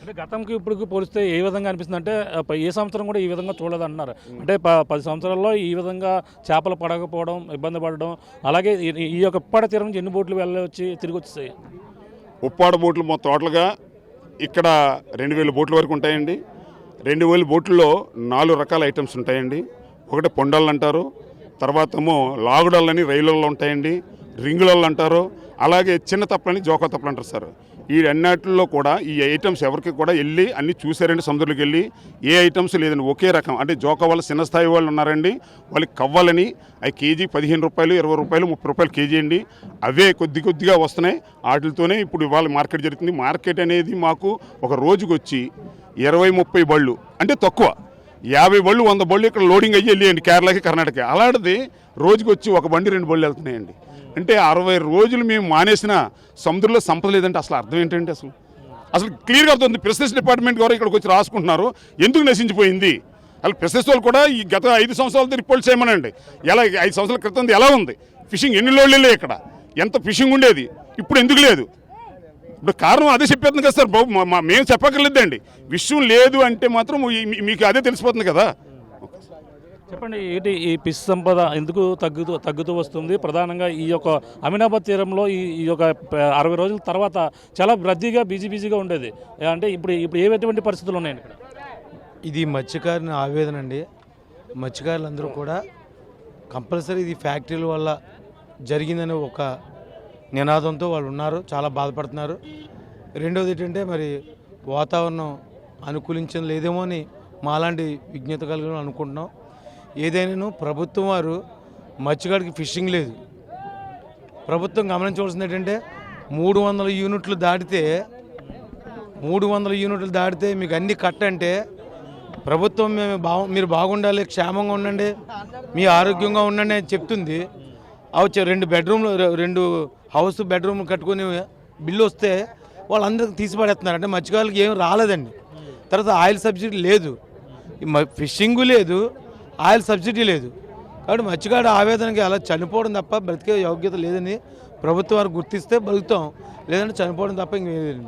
అంటే గతంకి ఇప్పటికి పోలిస్తే ఏ విధంగా అనిపిస్తుంది అంటే ఏ సంవత్సరం కూడా ఈ విధంగా చూడలేదంటున్నారు. అంటే 10 సంవత్సరాల్లో ఈ విధంగా చేపలు పడకపోవడం, ఇబ్బంది పడడం, అలాగే ఈ యొక్క ఉప్పాడ తీరం నుంచి ఎన్ని బోట్లు వెళ్ళొచ్చి తిరిగి వచ్చేసాయి? ఉప్పాడ బోట్లు మొత్తం టోటల్గా ఇక్కడ 2000 బోట్ల వరకు ఉంటాయండి. 2000 బోట్లలో 4 రకాల ఐటమ్స్ ఉంటాయండి. ఒకటి పొండళ్ళు అంటారు, తర్వాత ఏమో లాగుడళ్ళని రైళ్ళల్లో ఉంటాయండి, రింగులళ్ళు అంటారు, అలాగే చిన్న తప్పలని జోకా తప్పలు అంటారు సార్. ఈ అన్నిటిలో కూడా ఈ ఐటమ్స్ ఎవరికి కూడా వెళ్ళి అన్ని చూసారండి. సముద్రంలోకి వెళ్ళి ఏ ఐటమ్స్ లేదండి, ఒకే రకం. అంటే జోకా వాళ్ళు చిన్న స్థాయి వాళ్ళు ఉన్నారండి, వాళ్ళకి కవ్వాలని అవి కేజీ 15 రూపాయలు, 20 రూపాయలు, 30 రూపాయలు కేజీ అండి. అవే కొద్దిగా వస్తున్నాయి. వాటితోనే ఇప్పుడు ఇవాళ మార్కెట్ జరుగుతుంది. మార్కెట్ అనేది మాకు ఒక రోజుకి వచ్చి 20-30 బళ్ళు అంటే తక్కువ, 50 బళ్ళు 100 బళ్ళు ఇక్కడ లోడింగ్ అయ్యి వెళ్ళేయండి కేరళకి, కర్ణాటక. అలాంటిది రోజుకి వచ్చి ఒక బండి 2 బళ్ళు వెళ్తున్నాయండి. అంటే 60 రోజులు మేము మానేసిన సముద్రంలో సంపద లేదంటే అసలు అర్థం ఏంటంటే అసలు క్లియర్గా అర్థం. ఫిషరీస్ డిపార్ట్మెంట్ గారు ఇక్కడికి వచ్చి రాసుకుంటున్నారు ఎందుకు నశించిపోయింది. అసలు ఫిషరీస్ వాళ్ళు కూడా ఈ గత 5 సంవత్సరాలతో రిపోర్ట్ చేయమనండి. ఎలా 5 సంవత్సరాల క్రితం ఎలా ఉంది ఫిషింగ్, ఎన్ని లోళ్ళు వెళ్ళాయి ఇక్కడ, ఎంత ఫిషింగ్ ఉండేది, ఇప్పుడు ఎందుకు లేదు? ఇప్పుడు కారణం అదే చెప్పేస్తుంది కదా సార్. మేము చెప్పక్కర్లేదండి. విషయం లేదు అంటే మాత్రం మీకు అదే తెలిసిపోతుంది కదా. చెప్పండి, ఏంటి ఈ ఫిష్ సంపద ఎందుకు తగ్గుతూ వస్తుంది? ప్రధానంగా ఈ యొక్క అమీనాబాద్ తీరంలో ఈ యొక్క 60 రోజుల తర్వాత చాలా రద్దీగా బిజీగా ఉండేది. అంటే ఇప్పుడు ఎటువంటి పరిస్థితులు ఉన్నాయండి ఇక్కడ? ఇది మత్స్యకారుని ఆవేదన అండి. మత్స్యకారులందరూ కూడా కంపల్సరీ ఇది ఫ్యాక్టరీల వల్ల జరిగిందనే ఒక నినాదంతో వాళ్ళు ఉన్నారు, చాలా బాధపడుతున్నారు. రెండవది ఏంటంటే మరి వాతావరణం అనుకూలించడం లేదేమో అని మాలాంటి విజ్ఞత కలిగి అనుకుంటున్నాం. ఏదైనా ప్రభుత్వం వారు మత్స్యకాడికి ఫిషింగ్ లేదు. ప్రభుత్వం గమనించవలసింది ఏంటంటే 300 యూనిట్లు దాటితే మీకు అన్ని కట్ అంటే ప్రభుత్వం మీరు బాగుండాలి, క్షేమంగా ఉండండి, మీ ఆరోగ్యంగా ఉండండి అని చెప్తుంది. అవి 2 బెడ్రూమ్లు 2 హౌస్ బెడ్రూమ్ కట్టుకుని బిల్లు వస్తే వాళ్ళందరికీ తీసిపడేస్తున్నారు. అంటే మత్స్యకారులకు ఏం రాలేదండి. తర్వాత ఆయిల్ సబ్సిడీ లేదు, ఫిషింగ్ లేదు, ఆయిల్ సబ్సిడీ లేదు. కాబట్టి మత్స్యకారు ఆవేదనకి అలా చనిపోవడం తప్ప బ్రతికే యోగ్యత లేదని ప్రభుత్వం వారు గుర్తిస్తే బతుకుతాం, లేదంటే చనిపోవడం తప్ప ఇంకేం లేదు.